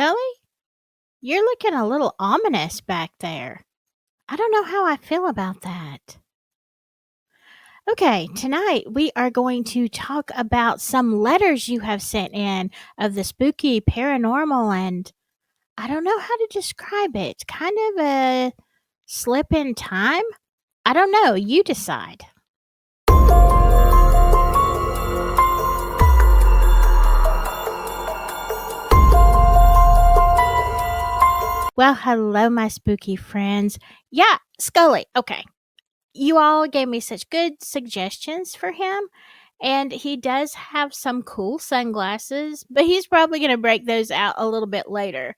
Scully, you're looking a little ominous back there. I don't know how I feel about that. Okay, tonight we are going to talk about some letters you have sent in of the spooky paranormal, and I don't know how to describe it. Kind of a slip in time? I don't know. You decide. Well, hello, my spooky friends. Yeah, Scully. Okay. You all gave me such good suggestions for him. And he does have some cool sunglasses, but he's probably going to break those out a little bit later.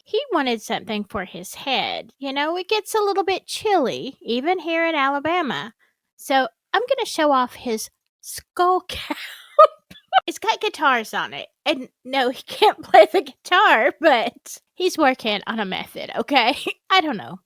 He wanted something for his head. You know, it gets a little bit chilly, even here in Alabama. So I'm going to show off his skull cap. It's got guitars on it. And no, he can't play the guitar, but he's working on a method, okay? I don't know.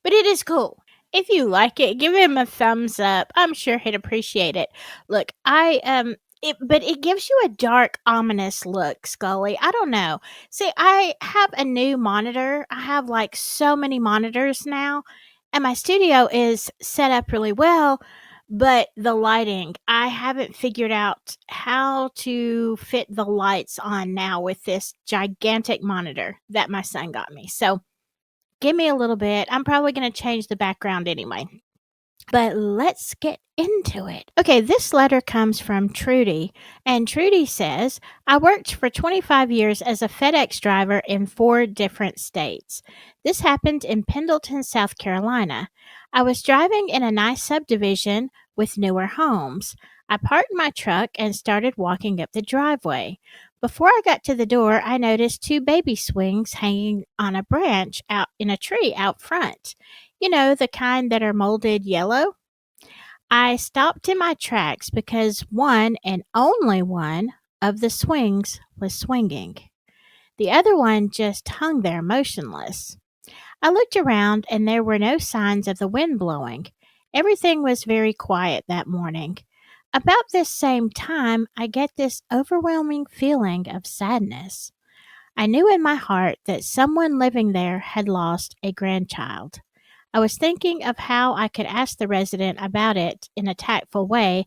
But it is cool. If you like it, give him a thumbs up. I'm sure he'd appreciate it. Look, but it gives you a dark, ominous look, Scully. I don't know. See, I have a new monitor. I have like so many monitors now, and my studio is set up really well. But the lighting, I haven't figured out how to fit the lights on now with this gigantic monitor that my son got me. So give me a little bit. I'm probably going to change the background anyway. But let's get into it. Okay, this letter comes from Trudy, and Trudy says, I worked for 25 years as a FedEx driver in 4 different states. This happened in Pendleton, South Carolina. I was driving in a nice subdivision with newer homes. I parked my truck and started walking up the driveway. Before I got to the door, I noticed 2 baby swings hanging on a branch out in a tree out front. You know, the kind that are molded yellow? I stopped in my tracks because one and only one of the swings was swinging. The other one just hung there motionless. I looked around and there were no signs of the wind blowing. Everything was very quiet that morning. About this same time, I get this overwhelming feeling of sadness. I knew in my heart that someone living there had lost a grandchild. I was thinking of how I could ask the resident about it in a tactful way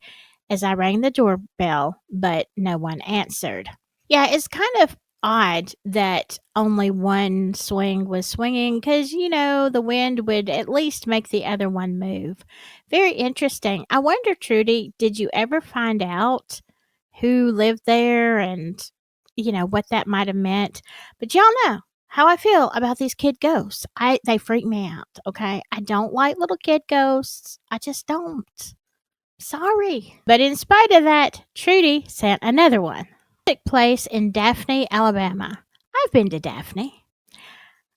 as I rang the doorbell, but no one answered. Yeah, it's kind of odd that only one swing was swinging because, you know, the wind would at least make the other one move. Very interesting. I wonder, Trudy, did you ever find out who lived there and, you know, what that might have meant? But y'all know how I feel about these kid ghosts. They freak me out, okay? I don't like little kid ghosts. I just don't. Sorry. But in spite of that, Trudy sent another one. Took place in Daphne, Alabama. I've been to Daphne.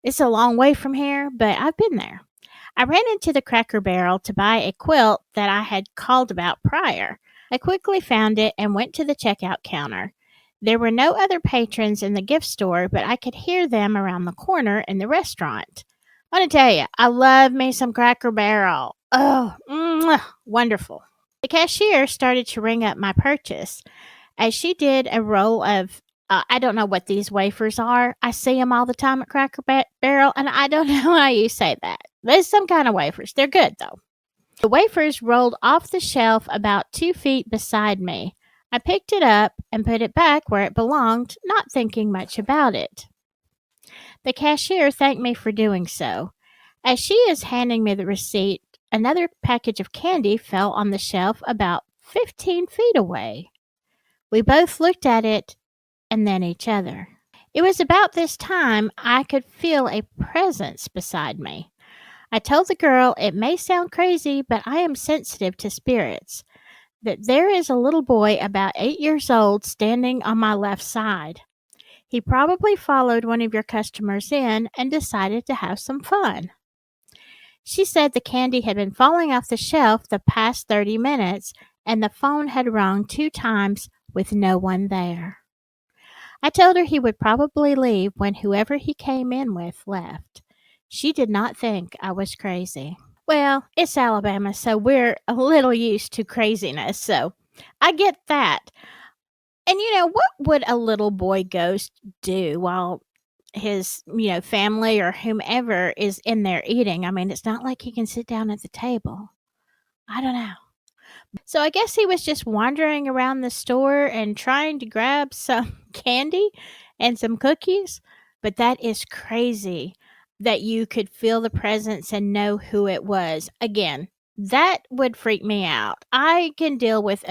It's a long way from here, but I've been there. I ran into the Cracker Barrel to buy a quilt that I had called about prior. I quickly found it and went to the checkout counter. There were no other patrons in the gift store, but I could hear them around the corner in the restaurant. I want to tell you, I love me some Cracker Barrel. Oh, wonderful. The cashier started to ring up my purchase. As she did a roll of, I don't know what these wafers are. I see them all the time at Cracker Barrel, and I don't know why you say that. There's some kind of wafers. They're good, though. The wafers rolled off the shelf about 2 feet beside me. I picked it up and put it back where it belonged, not thinking much about it. The cashier thanked me for doing so. As she is handing me the receipt, another package of candy fell on the shelf about 15 feet away. We both looked at it and then each other. It was about this time I could feel a presence beside me. I told the girl it may sound crazy, but I am sensitive to spirits. That there is a little boy about 8 years old standing on my left side. He probably followed one of your customers in and decided to have some fun. She said the candy had been falling off the shelf the past 30 minutes and the phone had rung 2 times with no one there. I told her he would probably leave when whoever he came in with left. She did not think I was crazy. Well, it's Alabama, so we're a little used to craziness, so I get that. And you know, what would a little boy ghost do while his family or whomever is in there eating. I mean, it's not like he can sit down at the table. I don't know. So I guess he was just wandering around the store and trying to grab some candy and some cookies. But that is crazy that you could feel the presence and know who it was. Again, that would freak me out. I can deal with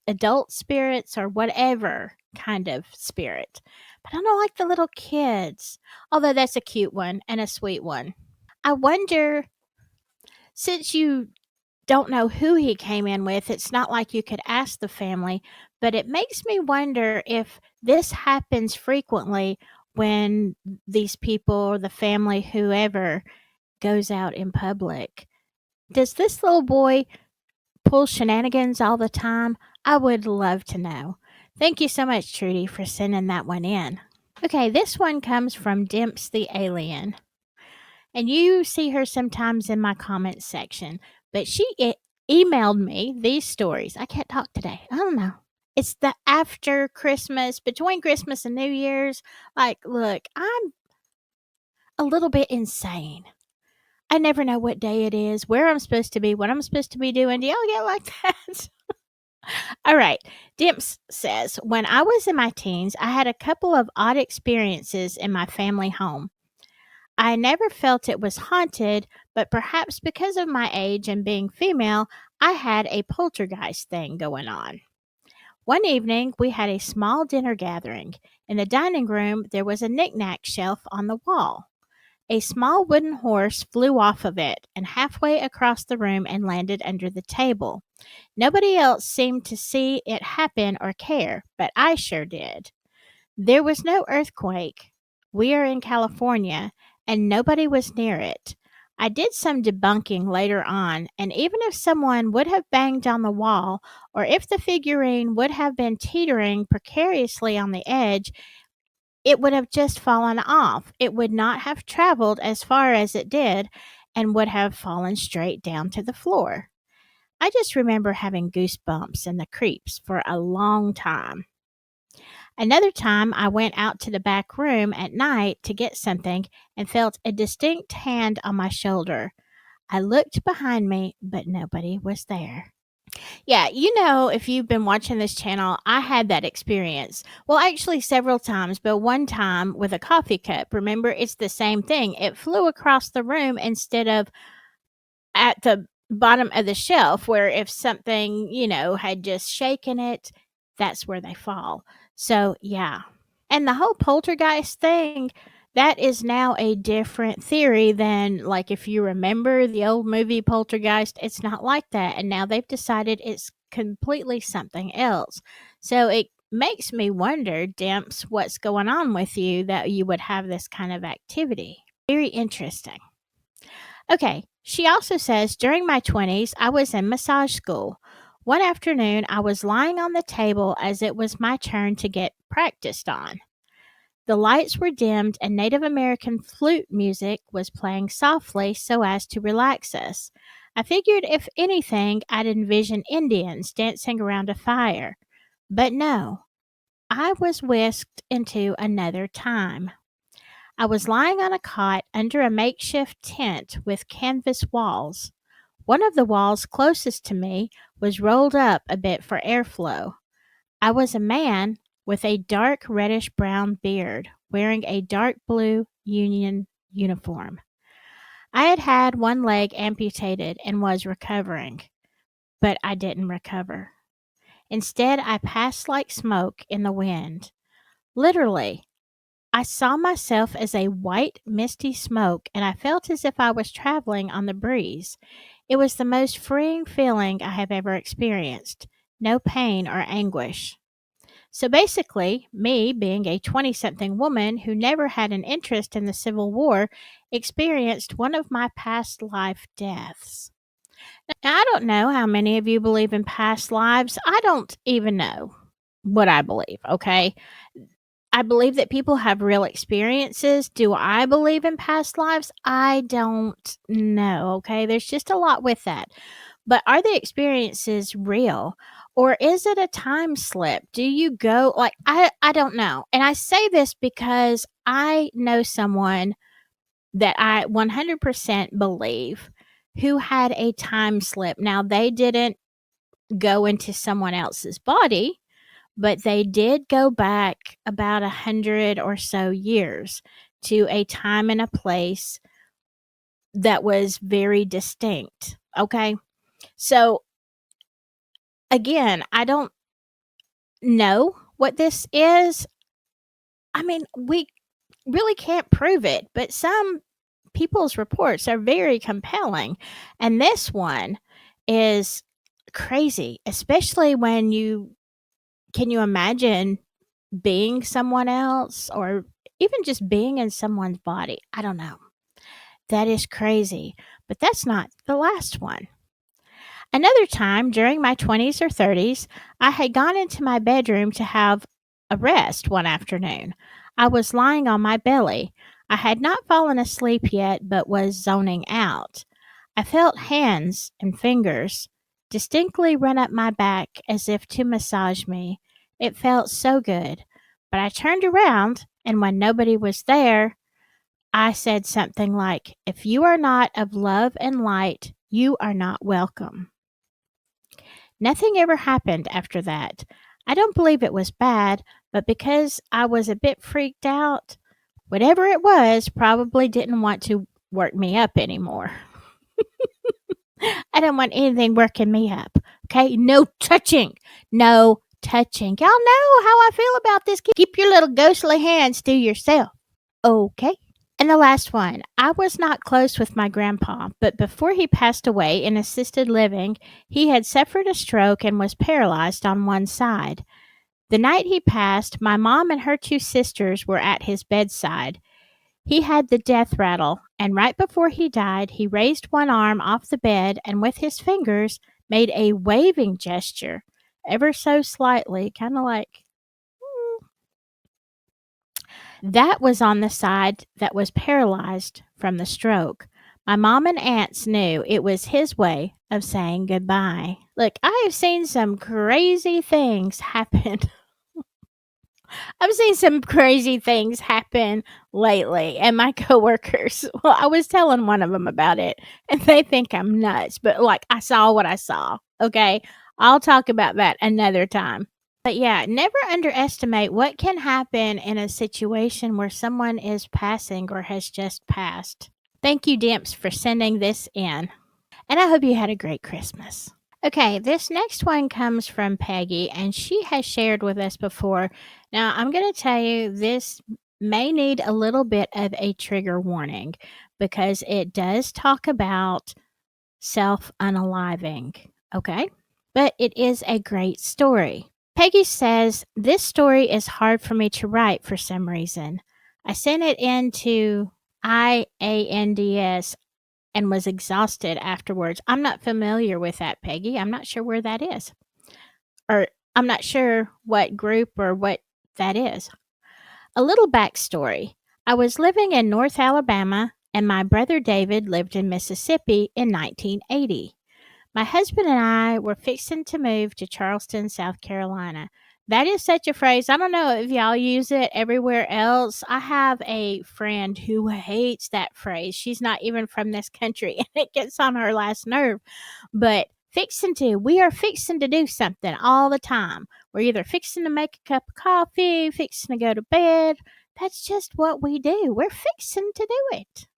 adult spirits or whatever kind of spirit, but I don't like the little kids. Although that's a cute one and a sweet one. I wonder, since you don't know who he came in with. It's not like you could ask the family, but it makes me wonder if this happens frequently when these people or the family, whoever, goes out in public. Does this little boy pull shenanigans all the time? I would love to know. Thank you so much, Trudy, for sending that one in. Okay, this one comes from Dimps the Alien. And you see her sometimes in my comments section. But she emailed me these stories. I can't talk today. I don't know. It's the after Christmas, between Christmas and New Year's. Like, look, I'm a little bit insane. I never know what day it is, where I'm supposed to be, what I'm supposed to be doing. Do y'all get like that? All right. Dimps says, when I was in my teens, I had a couple of odd experiences in my family home. I never felt it was haunted, but perhaps because of my age and being female, I had a poltergeist thing going on. One evening, we had a small dinner gathering. In the dining room, there was a knick-knack shelf on the wall. A small wooden horse flew off of it and halfway across the room and landed under the table. Nobody else seemed to see it happen or care, but I sure did. There was no earthquake. We are in California, and nobody was near it. I did some debunking later on, and even if someone would have banged on the wall, or if the figurine would have been teetering precariously on the edge, it would have just fallen off. It would not have traveled as far as it did and would have fallen straight down to the floor. I just remember having goosebumps and the creeps for a long time. Another time, I went out to the back room at night to get something and felt a distinct hand on my shoulder. I looked behind me, but nobody was there. Yeah, if you've been watching this channel, I had that experience. Well, actually, several times, but one time with a coffee cup. Remember, it's the same thing. It flew across the room instead of at the bottom of the shelf, where if something had just shaken it, that's where they fall. So, yeah. And the whole poltergeist thing, that is now a different theory than, like, if you remember the old movie Poltergeist, it's not like that. And now they've decided it's completely something else. So it makes me wonder, Dimps, what's going on with you that you would have this kind of activity. Very interesting. Okay, she also says during my 20s, I was in massage school. One afternoon, I was lying on the table as it was my turn to get practiced on. The lights were dimmed and Native American flute music was playing softly so as to relax us. I figured if anything, I'd envision Indians dancing around a fire. But no, I was whisked into another time. I was lying on a cot under a makeshift tent with canvas walls. One of the walls closest to me was rolled up a bit for airflow. I was a man with a dark reddish brown beard, wearing a dark blue Union uniform. I had had one leg amputated and was recovering, but I didn't recover. Instead, I passed like smoke in the wind. Literally, I saw myself as a white, misty smoke, and I felt as if I was traveling on the breeze. It was the most freeing feeling I have ever experienced. No pain or anguish. So basically, me, being a 20 something woman who never had an interest in the Civil War, experienced one of my past life deaths. Now, I don't know how many of you believe in past lives. I don't even know what I believe, okay? I believe that people have real experiences. Do I believe in past lives? I don't know, okay? There's just a lot with that. But are the experiences real? Or is it a time slip? Do you go like I don't know. And I say this because I know someone that I 100% believe who had a time slip. Now they didn't go into someone else's body, but they did go back about 100 or so years to a time and a place that was very distinct. Okay. So again, I don't know what this is. I mean, we really can't prove it, but some people's reports are very compelling. And this one is crazy, especially when you imagine being someone else or even just being in someone's body? I don't know. That is crazy. But that's not the last one. Another time during my 20s or 30s, I had gone into my bedroom to have a rest one afternoon. I was lying on my belly. I had not fallen asleep yet, but was zoning out. I felt hands and fingers distinctly run up my back as if to massage me. It felt so good. But I turned around, and when nobody was there, I said something like, "If you are not of love and light, you are not welcome." Nothing ever happened after that. I don't believe it was bad, but because I was a bit freaked out, whatever it was probably didn't want to work me up anymore. I don't want anything working me up. Okay? No touching. No touching. Y'all know how I feel about this. Keep your little ghostly hands to yourself. Okay? And the last one, I was not close with my grandpa, but before he passed away in assisted living, he had suffered a stroke and was paralyzed on one side. The night he passed, my mom and her two sisters were at his bedside. He had the death rattle, and right before he died, he raised one arm off the bed and with his fingers made a waving gesture, ever so slightly, kind of like that was on the side that was paralyzed from the stroke. My mom and aunts knew it was his way of saying goodbye. Look, I have seen some crazy things happen. I've seen some crazy things happen lately, and my coworkers, well, I was telling one of them about it, and they think I'm nuts, but like I saw what I saw. Okay. I'll talk about that another time. But yeah, never underestimate what can happen in a situation where someone is passing or has just passed. Thank you, Dimps, for sending this in. And I hope you had a great Christmas. Okay, this next one comes from Peggy, and she has shared with us before. Now, I'm going to tell you this may need a little bit of a trigger warning because it does talk about self unaliving. Okay, but it is a great story. Peggy says, "This story is hard for me to write for some reason. I sent it in to IANDS and was exhausted afterwards." I'm not familiar with that, Peggy. I'm not sure where that is. Or I'm not sure what group or what that is. A little backstory. I was living in North Alabama, and my brother David lived in Mississippi in 1980. My husband and I were fixing to move to Charleston, South Carolina. That is such a phrase. I don't know if y'all use it everywhere else. I have a friend who hates that phrase. She's not even from this country, and it gets on her last nerve. But we are fixing to do something all the time. We're either fixing to make a cup of coffee, fixing to go to bed. That's just what we do. We're fixing to do it.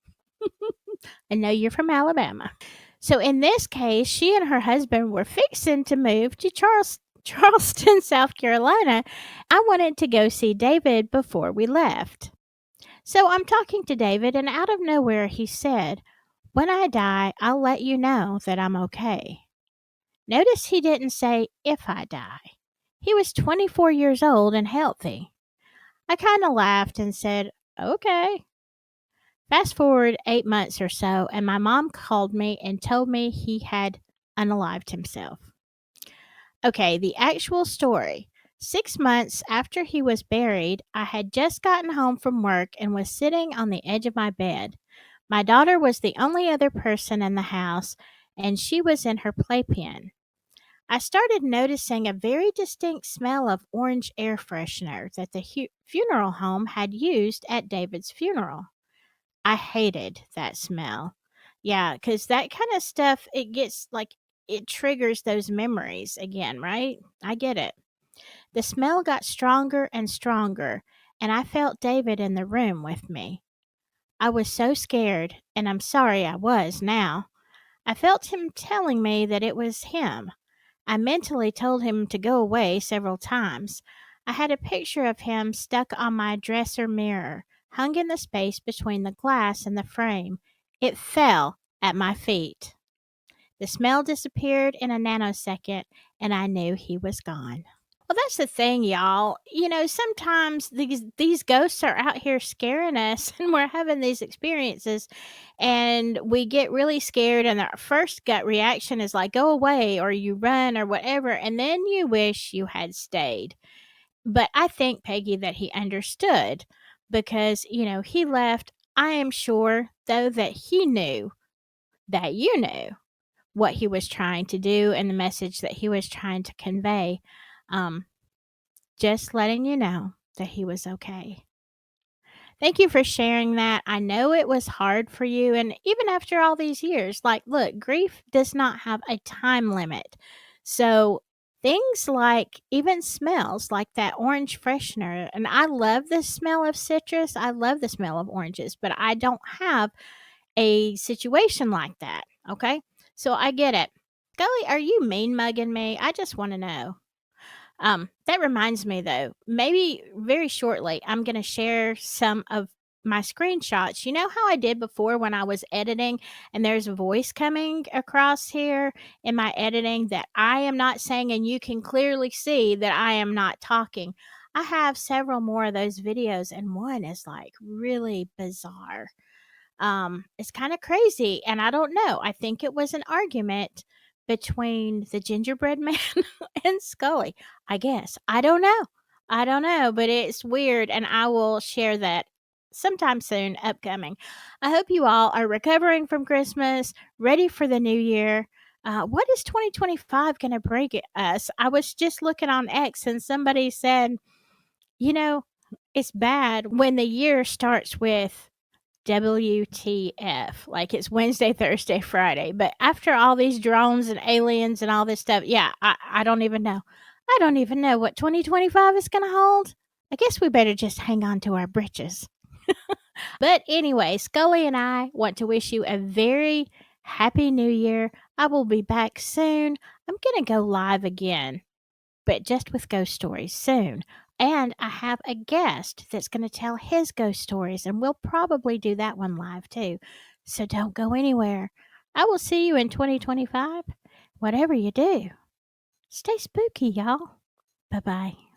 I know you're from Alabama. So in this case, she and her husband were fixing to move to Charleston, South Carolina. I wanted to go see David before we left. So I'm talking to David, and out of nowhere, he said, "When I die, I'll let you know that I'm okay." Notice he didn't say, "if I die." He was 24 years old and healthy. I kind of laughed and said, "Okay." Fast forward 8 months or so, and my mom called me and told me he had unalived himself. Okay, the actual story. 6 months after he was buried, I had just gotten home from work and was sitting on the edge of my bed. My daughter was the only other person in the house, and she was in her playpen. I started noticing a very distinct smell of orange air freshener that the funeral home had used at David's funeral. I hated that smell. Yeah, because that kind of stuff, it gets like, it triggers those memories again, right? I get it. The smell got stronger and stronger, and I felt David in the room with me. I was so scared, and I'm sorry I was now. I felt him telling me that it was him. I mentally told him to go away several times. I had a picture of him stuck on my dresser mirror, hung in the space between the glass and the frame. It fell at my feet. The smell disappeared in a nanosecond, and I knew he was gone. Well, that's the thing, y'all. Sometimes these ghosts are out here scaring us, and we're having these experiences, and we get really scared, and our first gut reaction is like, "Go away," or you run, or whatever, and then you wish you had stayed. But I think, Peggy, that he understood because he left. I am sure, though, that he knew that you knew what he was trying to do and the message that he was trying to convey. Um, just letting you know that he was okay. Thank you for sharing that. I know it was hard for you. And even after all these years, like, look, grief does not have a time limit. So, things like even smells like that orange freshener, and I love the smell of citrus. I love the smell of oranges, but I don't have a situation like that. Okay. So, I get it. Scully, are you mean mugging me? I just want to know. That reminds me though, maybe very shortly, I'm going to share some of my screenshots. You know how I did before when I was editing and there's a voice coming across here in my editing that I am not saying, and you can clearly see that I am not talking. I have several more of those videos, and one is like really bizarre. It's kind of crazy, and I don't know. I think it was an argument between the gingerbread man and Scully. I guess. I don't know. I don't know, but it's weird, and I will share that sometime soon, upcoming. I hope you all are recovering from Christmas, ready for the new year. What is 2025 going to bring us? I was just looking on X, and somebody said, you know, it's bad when the year starts with WTF. Like it's Wednesday, Thursday, Friday. But after all these drones and aliens and all this stuff, yeah, I don't even know. I don't even know what 2025 is going to hold. I guess we better just hang on to our britches. But anyway, Scully and I want to wish you a very happy new year. I will be back soon. I'm going to go live again, but just with ghost stories soon. And I have a guest that's going to tell his ghost stories, and we'll probably do that one live too. So don't go anywhere. I will see you in 2025. Whatever you do, stay spooky, y'all. Bye bye.